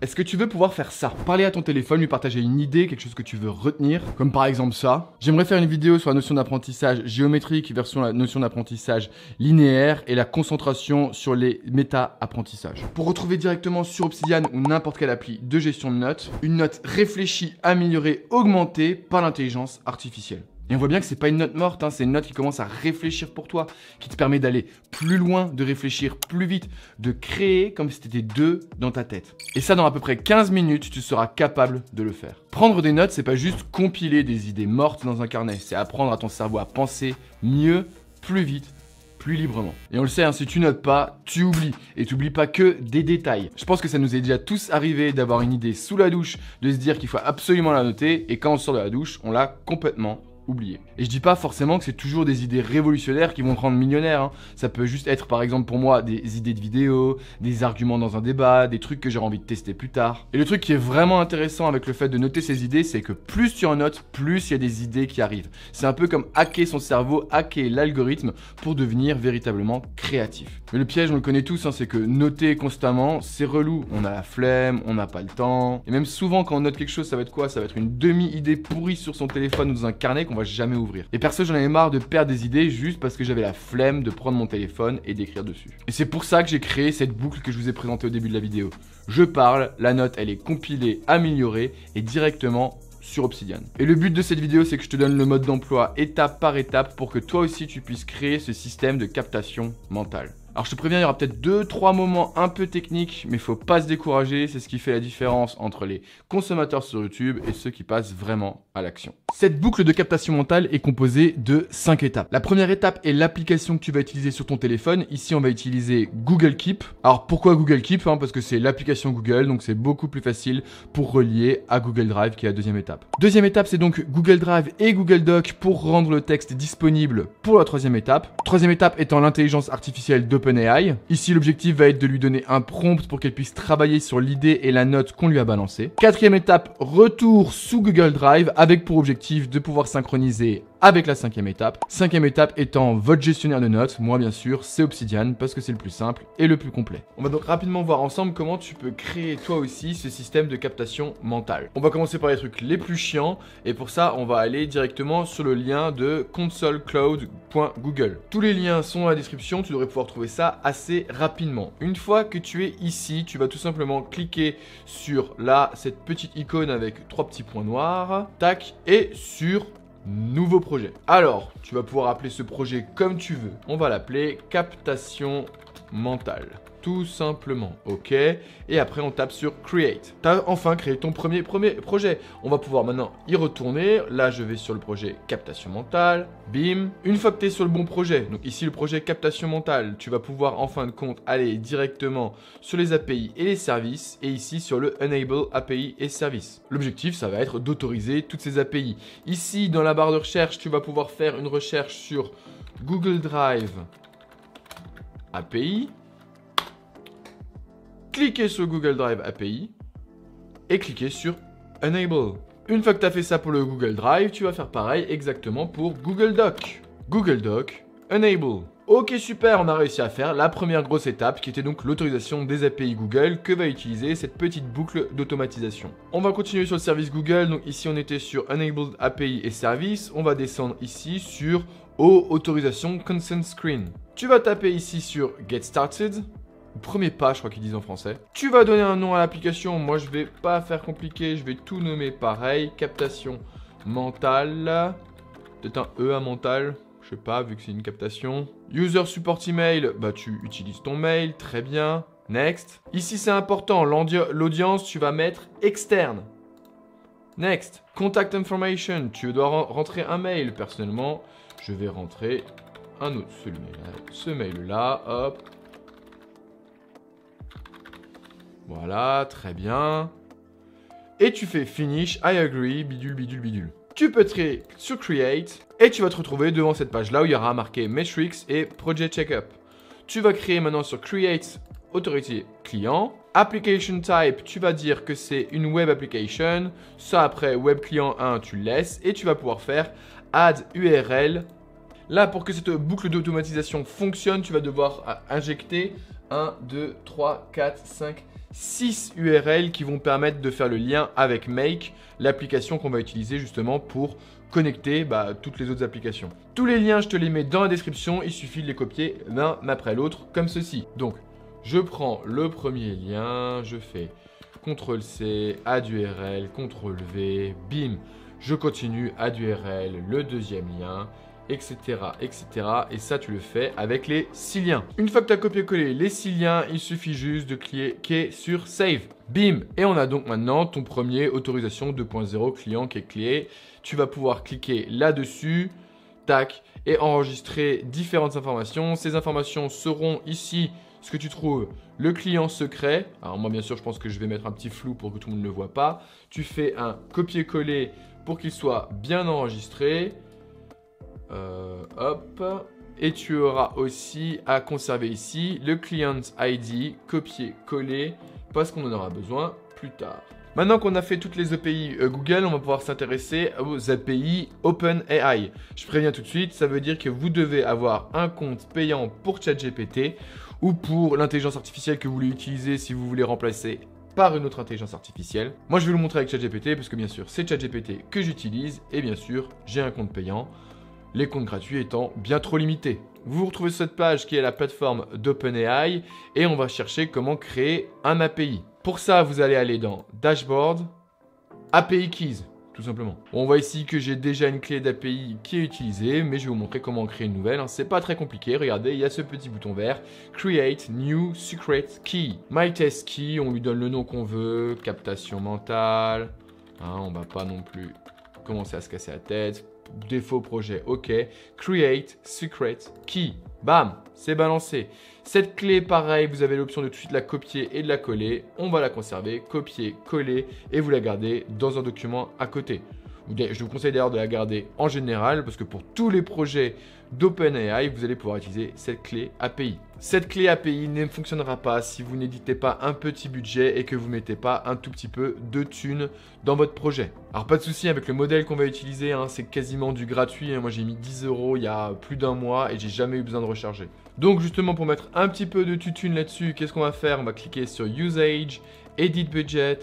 Est-ce que tu veux pouvoir faire ça? Parler à ton téléphone, lui partager une idée, quelque chose que tu veux retenir, comme par exemple ça. J'aimerais faire une vidéo sur la notion d'apprentissage géométrique versus la notion d'apprentissage linéaire et la concentration sur les méta-apprentissages. Pour retrouver directement sur Obsidian ou n'importe quelle appli de gestion de notes, une note réfléchie, améliorée, augmentée par l'intelligence artificielle. Et on voit bien que c'est pas une note morte, hein, c'est une note qui commence à réfléchir pour toi, qui te permet d'aller plus loin, de réfléchir plus vite, de créer comme si t'étais deux dans ta tête. Et ça, dans à peu près 15 minutes, tu seras capable de le faire. Prendre des notes, c'est pas juste compiler des idées mortes dans un carnet, c'est apprendre à ton cerveau à penser mieux, plus vite, plus librement. Et on le sait, hein, si tu notes pas, tu oublies. Et tu oublies pas que des détails. Je pense que ça nous est déjà tous arrivé d'avoir une idée sous la douche, de se dire qu'il faut absolument la noter, et quand on sort de la douche, on l'a complètement oublié. Et je dis pas forcément que c'est toujours des idées révolutionnaires qui vont te rendre millionnaire, hein. Ça peut juste être par exemple pour moi des idées de vidéos, des arguments dans un débat, des trucs que j'aurais envie de tester plus tard. Et le truc qui est vraiment intéressant avec le fait de noter ces idées, c'est que plus tu en notes, plus il y a des idées qui arrivent. C'est un peu comme hacker son cerveau, hacker l'algorithme pour devenir véritablement créatif. Mais le piège, on le connaît tous, hein, c'est que noter constamment, c'est relou. On a la flemme, on n'a pas le temps. Et même souvent quand on note quelque chose, ça va être quoi? Ça va être une demi-idée pourrie sur son téléphone ou dans un carnet qu'on va jamais ouvrir. Et perso, j'en avais marre de perdre des idées juste parce que j'avais la flemme de prendre mon téléphone et d'écrire dessus. Et c'est pour ça que j'ai créé cette boucle que je vous ai présentée au début de la vidéo. Je parle, la note elle est compilée, améliorée et directement sur Obsidian. Et le but de cette vidéo, c'est que je te donne le mode d'emploi étape par étape pour que toi aussi tu puisses créer ce système de captation mentale. Alors je te préviens, il y aura peut-être 2-3 moments un peu techniques, mais faut pas se décourager, c'est ce qui fait la différence entre les consommateurs sur YouTube et ceux qui passent vraiment à l'action. Cette boucle de captation mentale est composée de 5 étapes. La première étape est l'application que tu vas utiliser sur ton téléphone. Ici, on va utiliser Google Keep. Alors pourquoi Google Keep? Parce que c'est l'application Google, donc c'est beaucoup plus facile pour relier à Google Drive qui est la deuxième étape. Deuxième étape, c'est donc Google Drive et Google Doc pour rendre le texte disponible pour la troisième étape. Troisième étape étant l'intelligence artificielle d'OpenAI. Ici, l'objectif va être de lui donner un prompt pour qu'elle puisse travailler sur l'idée et la note qu'on lui a balancée. Quatrième étape, retour sous Google Drive avec pour objectif de pouvoir synchroniser avec la cinquième étape. Cinquième étape étant votre gestionnaire de notes. Moi, bien sûr, c'est Obsidian parce que c'est le plus simple et le plus complet. On va donc rapidement voir ensemble comment tu peux créer toi aussi ce système de captation mentale. On va commencer par les trucs les plus chiants et pour ça, on va aller directement sur le lien de consolecloud.google. Tous les liens sont dans la description, tu devrais pouvoir trouver ça assez rapidement. Une fois que tu es ici, tu vas tout simplement cliquer sur là, cette petite icône avec 3 petits points noirs, tac, et sur nouveau projet. Alors, tu vas pouvoir appeler ce projet comme tu veux. On va l'appeler captation mentale. Tout simplement, ok. Et après, on tape sur Create. Tu as enfin créé ton premier projet. On va pouvoir maintenant y retourner. Là, je vais sur le projet captation mentale. Bim. Une fois que tu es sur le bon projet, donc ici le projet captation mentale, tu vas pouvoir en fin de compte aller directement sur les API et les services. Et ici sur le Enable API et services. L'objectif, ça va être d'autoriser toutes ces API. Ici, dans la barre de recherche, tu vas pouvoir faire une recherche sur Google Drive API. Cliquez sur Google Drive API et cliquez sur Enable. Une fois que tu as fait ça pour le Google Drive, tu vas faire pareil exactement pour Google Doc. Google Doc, Enable. Ok, super, on a réussi à faire la première grosse étape qui était donc l'autorisation des API Google que va utiliser cette petite boucle d'automatisation. On va continuer sur le service Google, donc ici on était sur Enabled API et Service. On va descendre ici sur autorisation Consent Screen. Tu vas taper ici sur Get Started. Premier pas, je crois qu'ils disent en français. Tu vas donner un nom à l'application. Moi, je vais pas faire compliqué. Je vais tout nommer pareil. Captation mentale. Peut-être un E à mental. Je sais pas, vu que c'est une captation. User support email. Bah, tu utilises ton mail. Très bien. Next. Ici, c'est important. L'audience, tu vas mettre externe. Next. Contact information. Tu dois rentrer un mail. Personnellement, je vais rentrer un autre. Celui-là. Ce mail-là. Hop. Voilà, très bien. Et tu fais Finish, I agree, bidule, bidule, bidule. Tu peux créer sur Create et tu vas te retrouver devant cette page-là où il y aura marqué Metrics et Project Checkup. Tu vas créer maintenant sur Create Autorité Client. Application Type, tu vas dire que c'est une Web Application. Ça après, Web Client 1, tu laisses et tu vas pouvoir faire Add URL Là, pour que cette boucle d'automatisation fonctionne, tu vas devoir injecter 1, 2, 3, 4, 5, 6 URL qui vont permettre de faire le lien avec Make, l'application qu'on va utiliser justement pour connecter toutes les autres applications. Tous les liens, je te les mets dans la description, il suffit de les copier l'un après l'autre comme ceci. Donc, je prends le premier lien, je fais CTRL-C, add URL, CTRL-V, bim, je continue, add URL, le deuxième lien, etc., etc. Et ça, tu le fais avec les 6 liens. Une fois que tu as copié-collé les 6 liens, il suffit juste de cliquer sur Save. Bim! Et on a donc maintenant ton premier autorisation 2.0 client qui est créé. Tu vas pouvoir cliquer là-dessus, tac, et enregistrer différentes informations. Ces informations seront ici, ce que tu trouves, le client secret. Alors moi, bien sûr, je pense que je vais mettre un petit flou pour que tout le monde ne le voit pas. Tu fais un copier-coller pour qu'il soit bien enregistré. Hop. Et tu auras aussi à conserver ici le client ID, copier-coller, parce qu'on en aura besoin plus tard. Maintenant qu'on a fait toutes les API Google, on va pouvoir s'intéresser aux API OpenAI. Je préviens tout de suite, ça veut dire que vous devez avoir un compte payant pour ChatGPT ou pour l'intelligence artificielle que vous voulez utiliser si vous voulez remplacer par une autre intelligence artificielle. Moi, je vais vous le montrer avec ChatGPT parce que bien sûr, c'est ChatGPT que j'utilise et bien sûr, j'ai un compte payant. Les comptes gratuits étant bien trop limités. Vous retrouvez cette page qui est la plateforme d'OpenAI et on va chercher comment créer un API. Pour ça, vous allez aller dans Dashboard, API Keys, tout simplement. On voit ici que j'ai déjà une clé d'API qui est utilisée, mais je vais vous montrer comment créer une nouvelle. C'est pas très compliqué, regardez, il y a ce petit bouton vert, Create New Secret Key. My Test Key, on lui donne le nom qu'on veut, captation mentale, on va pas non plus commencer à se casser la tête. Défaut projet, ok. Create Secret Key. Bam, c'est balancé. Cette clé, pareil, vous avez l'option de tout de suite la copier et de la coller. On va la conserver, copier, coller et vous la gardez dans un document à côté. Je vous conseille d'ailleurs de la garder en général parce que pour tous les projets d'OpenAI, vous allez pouvoir utiliser cette clé API. Cette clé API ne fonctionnera pas si vous n'éditez pas un petit budget et que vous ne mettez pas un tout petit peu de thunes dans votre projet. Alors pas de souci avec le modèle qu'on va utiliser, c'est quasiment du gratuit. Moi j'ai mis 10 € il y a plus d'un mois et j'ai jamais eu besoin de recharger. Donc justement pour mettre un petit peu de thunes là-dessus, qu'est-ce qu'on va faire? On va cliquer sur Usage, Edit Budget.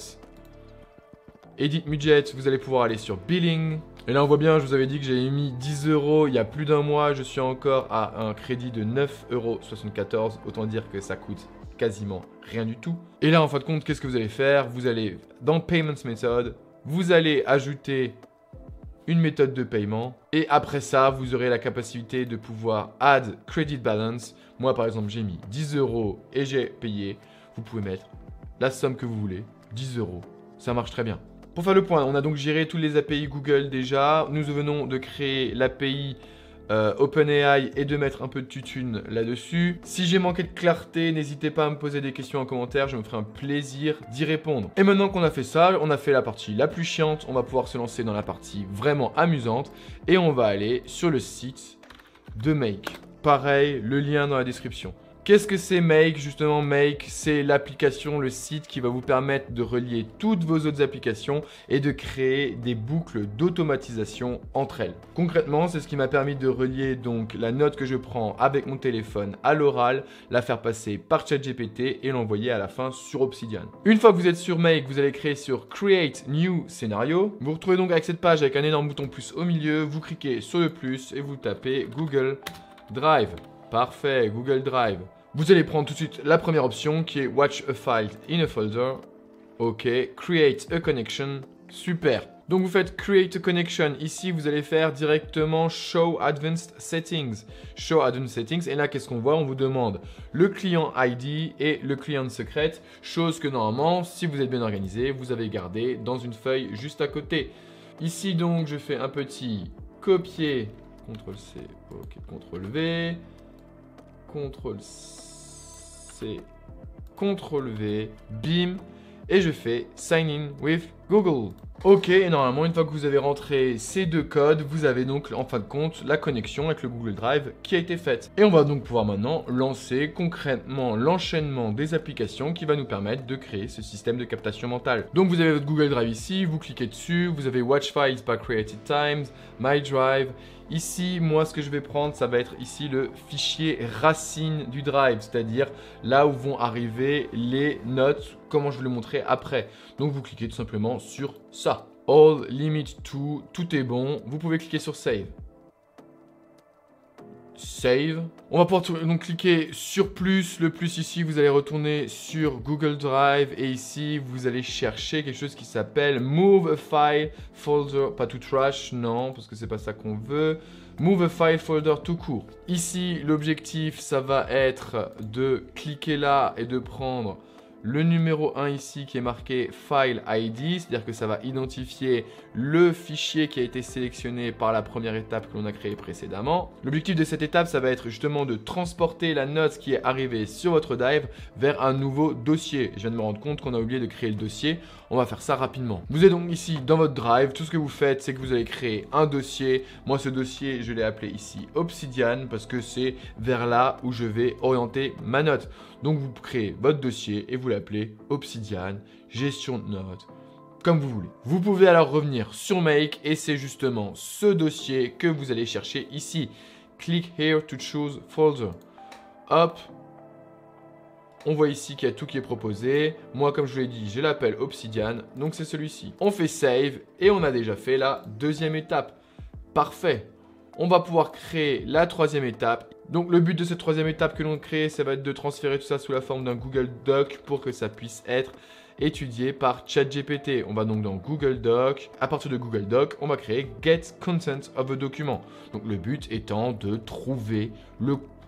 Edit Budget, vous allez pouvoir aller sur Billing. Et là, on voit bien, je vous avais dit que j'avais mis 10 € il y a plus d'un mois. Je suis encore à un crédit de 9,74 €. Autant dire que ça coûte quasiment rien du tout. Et là, en fin de compte, qu'est-ce que vous allez faire? Vous allez dans Payments Method, vous allez ajouter une méthode de paiement. Et après ça, vous aurez la capacité de pouvoir Add Credit Balance. Moi, par exemple, j'ai mis 10 € et j'ai payé. Vous pouvez mettre la somme que vous voulez, 10 €. Ça marche très bien. Pour faire le point, on a donc géré tous les API Google déjà. Nous venons de créer l'API OpenAI et de mettre un peu de tutune là-dessus. Si j'ai manqué de clarté, n'hésitez pas à me poser des questions en commentaire. Je me ferai un plaisir d'y répondre. Et maintenant qu'on a fait ça, on a fait la partie la plus chiante. On va pouvoir se lancer dans la partie vraiment amusante. Et on va aller sur le site de Make. Pareil, le lien dans la description. Qu'est-ce que c'est Make? Justement, Make, c'est l'application, le site qui va vous permettre de relier toutes vos autres applications et de créer des boucles d'automatisation entre elles. Concrètement, c'est ce qui m'a permis de relier donc la note que je prends avec mon téléphone à l'oral, la faire passer par ChatGPT et l'envoyer à la fin sur Obsidian. Une fois que vous êtes sur Make, vous allez créer sur Create New Scenario. Vous vous retrouvez donc avec cette page avec un énorme bouton plus au milieu. Vous cliquez sur le plus et vous tapez Google Drive. Parfait, Google Drive. Vous allez prendre tout de suite la première option qui est Watch a file in a folder. Ok, Create a connection. Super. Donc vous faites Create a connection. Ici, vous allez faire directement Show Advanced Settings. Show Advanced Settings. Et là, qu'est-ce qu'on voit? On vous demande le client ID et le client secret. Chose que normalement, si vous êtes bien organisé, vous avez gardé dans une feuille juste à côté. Ici, donc, je fais un petit copier. CTRL-C, ok, CTRL-V. CTRL-C, CTRL-V, bim, et je fais Sign in with Google. Ok, et normalement, une fois que vous avez rentré ces deux codes, vous avez donc en fin de compte la connexion avec le Google Drive qui a été faite. Et on va donc pouvoir maintenant lancer concrètement l'enchaînement des applications qui va nous permettre de créer ce système de captation mentale. Donc vous avez votre Google Drive ici, vous cliquez dessus, vous avez Watch Files by Created Times, My Drive. Ici, moi, ce que je vais prendre, ça va être ici le fichier racine du Drive, c'est-à-dire là où vont arriver les notes, comment je vais le montrer après. Donc, vous cliquez tout simplement sur ça. All, limit to, tout est bon. Vous pouvez cliquer sur Save. Save. On va pouvoir donc cliquer sur plus. Le plus ici, vous allez retourner sur Google Drive et ici, vous allez chercher quelque chose qui s'appelle Move a File Folder, pas tout trash, non, parce que c'est pas ça qu'on veut. Move a File Folder tout court. Ici, l'objectif, ça va être de cliquer là et de prendre le numéro 1 ici qui est marqué File ID, c'est-à-dire que ça va identifier le fichier qui a été sélectionné par la première étape que l'on a créée précédemment. L'objectif de cette étape, ça va être justement de transporter la note qui est arrivée sur votre Drive vers un nouveau dossier. Je viens de me rendre compte qu'on a oublié de créer le dossier. On va faire ça rapidement. Vous êtes donc ici dans votre Drive. Tout ce que vous faites, c'est que vous allez créer un dossier. Moi, ce dossier, je l'ai appelé ici Obsidian parce que c'est vers là où je vais orienter ma note. Donc, vous créez votre dossier et vous l'appelez Obsidian, gestion de notes, comme vous voulez. Vous pouvez alors revenir sur Make et c'est justement ce dossier que vous allez chercher ici. Click here to choose folder. Hop. On voit ici qu'il y a tout qui est proposé. Moi, comme je vous l'ai dit, je l'appelle Obsidian. Donc, c'est celui-ci. On fait Save et on a déjà fait la deuxième étape. Parfait. On va pouvoir créer la troisième étape. Donc, le but de cette troisième étape que l'on crée, ça va être de transférer tout ça sous la forme d'un Google Doc pour que ça puisse être étudié par ChatGPT. On va donc dans Google Doc. À partir de Google Doc, on va créer Get Content of a Document. Donc, le but étant de trouver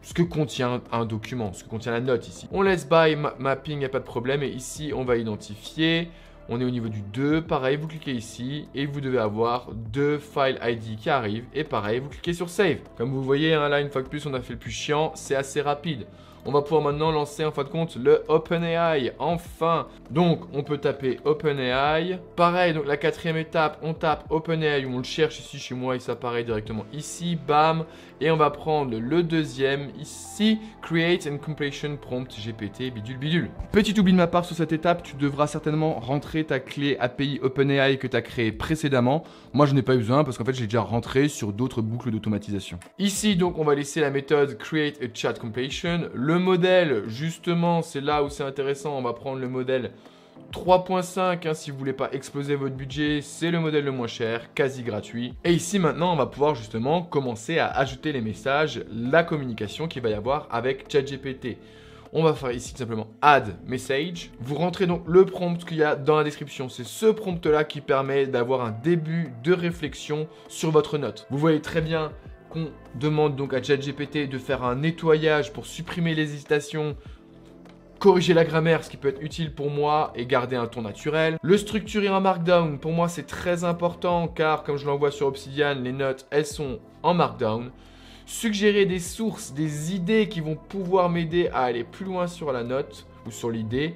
ce que contient un document, ce que contient la note ici. On laisse by mapping, il n'y a pas de problème. Et ici, on va identifier. On est au niveau du 2. Pareil, vous cliquez ici et vous devez avoir deux file ID qui arrivent. Et pareil, vous cliquez sur Save. Comme vous voyez, hein, là, une fois de plus, on a fait le plus chiant. C'est assez rapide. On va pouvoir maintenant lancer en fin de compte le OpenAI, enfin. Donc, on peut taper OpenAI. Pareil, donc la quatrième étape, on tape OpenAI, on le cherche ici chez moi, il s'apparaît directement ici, bam. Et on va prendre le deuxième ici, Create and Completion Prompt GPT, bidule bidule. Petit oubli de ma part sur cette étape, tu devras certainement rentrer ta clé API OpenAI que tu as créée précédemment. Moi, je n'ai pas eu besoin parce qu'en fait, j'ai déjà rentré sur d'autres boucles d'automatisation. Ici, donc, on va laisser la méthode Create a Chat Completion. Le modèle, justement, c'est là où c'est intéressant. On va prendre le modèle 3.5, hein, si vous voulez pas exploser votre budget, c'est le modèle le moins cher, quasi gratuit. Et ici, maintenant, on va pouvoir justement commencer à ajouter les messages, la communication qu'il va y avoir avec ChatGPT. On va faire ici tout simplement Add Message. Vous rentrez donc le prompt qu'il y a dans la description. C'est ce prompt-là qui permet d'avoir un début de réflexion sur votre note. Vous voyez très bien qu'on demande donc à ChatGPT de faire un nettoyage pour supprimer les hésitations, corriger la grammaire, ce qui peut être utile pour moi, et garder un ton naturel. Le structurer en Markdown, pour moi c'est très important car comme je l'envoie sur Obsidian, les notes elles sont en Markdown. Suggérer des sources, des idées qui vont pouvoir m'aider à aller plus loin sur la note ou sur l'idée.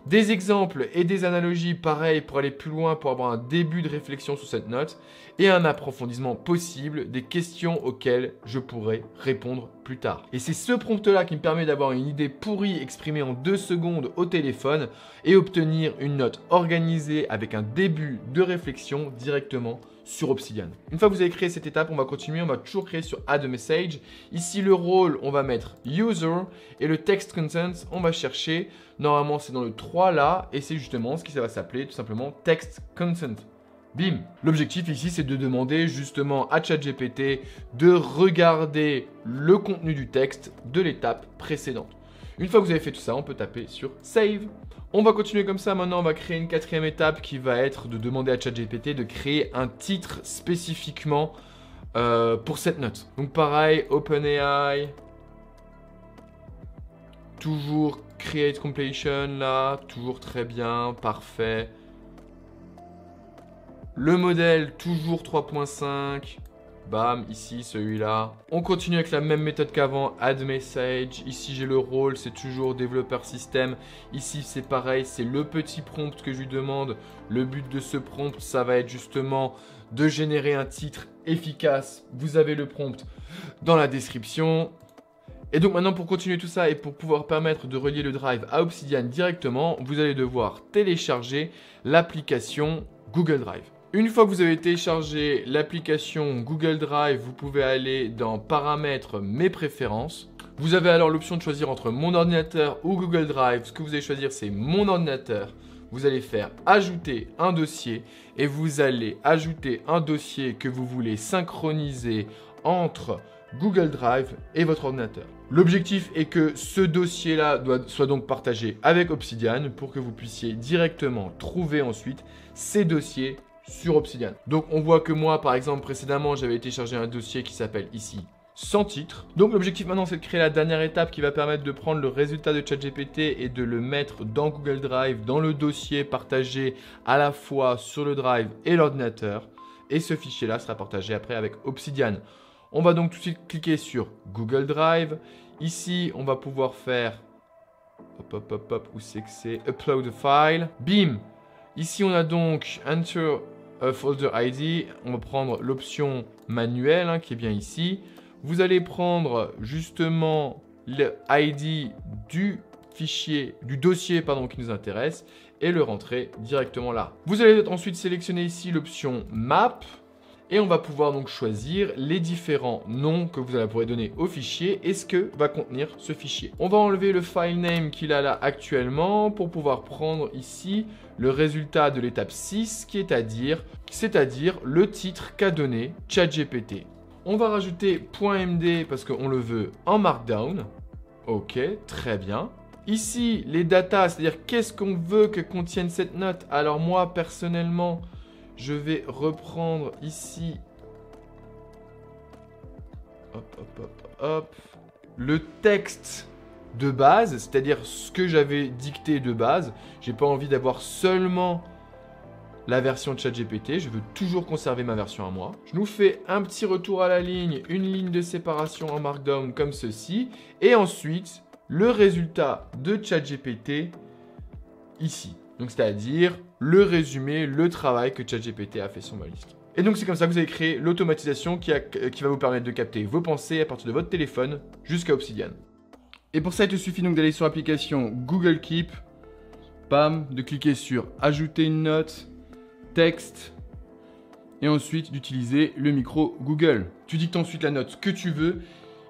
Des exemples et des analogies, pareil, pour aller plus loin, pour avoir un début de réflexion sur cette note. Et un approfondissement possible des questions auxquelles je pourrais répondre plus tard. Et c'est ce prompt-là qui me permet d'avoir une idée pourrie exprimée en 2 secondes au téléphone et obtenir une note organisée avec un début de réflexion directement sur Obsidian. Une fois que vous avez créé cette étape, on va continuer, on va toujours créer sur Add a Message. Ici, le rôle, on va mettre User et le Text Content, on va chercher. Normalement, c'est dans le 3 là et c'est justement ce qui ça va s'appeler tout simplement Text Content. Bim. L'objectif ici, c'est de demander justement à ChatGPT de regarder le contenu du texte de l'étape précédente. Une fois que vous avez fait tout ça, on peut taper sur Save. On va continuer comme ça. Maintenant, on va créer une quatrième étape qui va être de demander à ChatGPT de créer un titre spécifiquement pour cette note. Donc pareil, OpenAI. Toujours Create Completion là. Toujours très bien, parfait. Le modèle, toujours 3.5. bam, ici, celui-là. On continue avec la même méthode qu'avant, add message. Ici, j'ai le rôle, c'est toujours développeur système. Ici, c'est pareil, c'est le petit prompt que je lui demande. Le but de ce prompt, ça va être justement de générer un titre efficace. Vous avez le prompt dans la description. Et donc maintenant, pour continuer tout ça et pour pouvoir permettre de relier le Drive à Obsidian directement, vous allez devoir télécharger l'application Google Drive. Une fois que vous avez téléchargé l'application Google Drive, vous pouvez aller dans Paramètres, Mes préférences. Vous avez alors l'option de choisir entre mon ordinateur ou Google Drive. Ce que vous allez choisir, c'est mon ordinateur. Vous allez faire ajouter un dossier et vous allez ajouter un dossier que vous voulez synchroniser entre Google Drive et votre ordinateur. L'objectif est que ce dossier-là soit donc partagé avec Obsidian pour que vous puissiez directement trouver ensuite ces dossiers sur Obsidian. Donc on voit que moi, par exemple, précédemment, j'avais téléchargé un dossier qui s'appelle ici sans titre. Donc l'objectif maintenant, c'est de créer la dernière étape qui va permettre de prendre le résultat de ChatGPT et de le mettre dans Google Drive, dans le dossier partagé à la fois sur le Drive et l'ordinateur. Et ce fichier-là sera partagé après avec Obsidian. On va donc tout de suite cliquer sur Google Drive. Ici, on va pouvoir faire où c'est que c'est Upload a file. Bim. Ici, on a donc Enter a folder ID. On va prendre l'option manuelle qui est bien ici. Vous allez prendre justement le ID du fichier, du dossier qui nous intéresse et le rentrer directement là. Vous allez ensuite sélectionner ici l'option Map. Et on va pouvoir donc choisir les différents noms que vous pourrez donner au fichier et ce que va contenir ce fichier. On va enlever le file name qu'il a là actuellement pour pouvoir prendre ici le résultat de l'étape 6, c'est-à-dire le titre qu'a donné ChatGPT. On va rajouter .md parce qu'on le veut en Markdown. Ok, très bien. Ici, les datas, c'est-à-dire qu'est-ce qu'on veut que contienne cette note. Alors moi, personnellement, je vais reprendre ici le texte de base, c'est-à-dire ce que j'avais dicté de base. J'ai pas envie d'avoir seulement la version de ChatGPT, je veux toujours conserver ma version à moi. Je nous fais un petit retour à la ligne, une ligne de séparation en Markdown comme ceci, et ensuite le résultat de ChatGPT ici. Donc c'est-à-dire le résumé, le travail que ChatGPT a fait sur ma liste. Et donc c'est comme ça que vous allez créer l'automatisation qui va vous permettre de capter vos pensées à partir de votre téléphone jusqu'à Obsidian. Et pour ça, il te suffit donc d'aller sur l'application Google Keep, bam, de cliquer sur ajouter une note, texte, et ensuite d'utiliser le micro Google. Tu dictes ensuite la note que tu veux.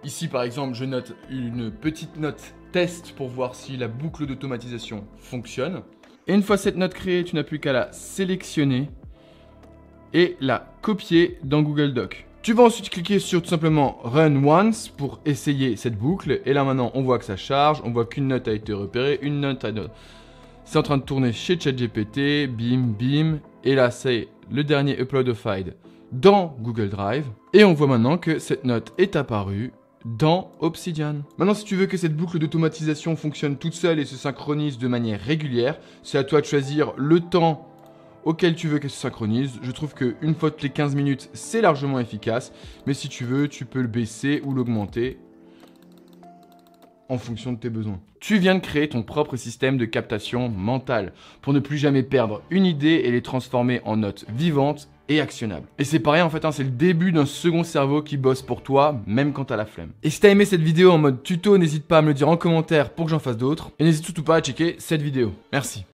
Ici par exemple, je note une petite note test pour voir si la boucle d'automatisation fonctionne. Et une fois cette note créée, tu n'as plus qu'à la sélectionner et la copier dans Google Doc. Tu vas ensuite cliquer sur tout simplement Run Once pour essayer cette boucle. Et là maintenant, on voit que ça charge, on voit qu'une note a été repérée, c'est en train de tourner chez ChatGPT, bim, bim. Et là, c'est le dernier upload of file dans Google Drive. Et on voit maintenant que cette note est apparue dans Obsidian. Maintenant, si tu veux que cette boucle d'automatisation fonctionne toute seule et se synchronise de manière régulière, c'est à toi de choisir le temps auquel tu veux qu'elle se synchronise. Je trouve qu'une fois toutes les 15 minutes, c'est largement efficace. Mais si tu veux, tu peux le baisser ou l'augmenter en fonction de tes besoins. Tu viens de créer ton propre système de captation mentale pour ne plus jamais perdre une idée et les transformer en notes vivantes et actionnables. Et c'est pareil en fait, c'est le début d'un second cerveau qui bosse pour toi, même quand t'as la flemme. Et si t'as aimé cette vidéo en mode tuto, n'hésite pas à me le dire en commentaire pour que j'en fasse d'autres. Et n'hésite surtout pas à checker cette vidéo. Merci.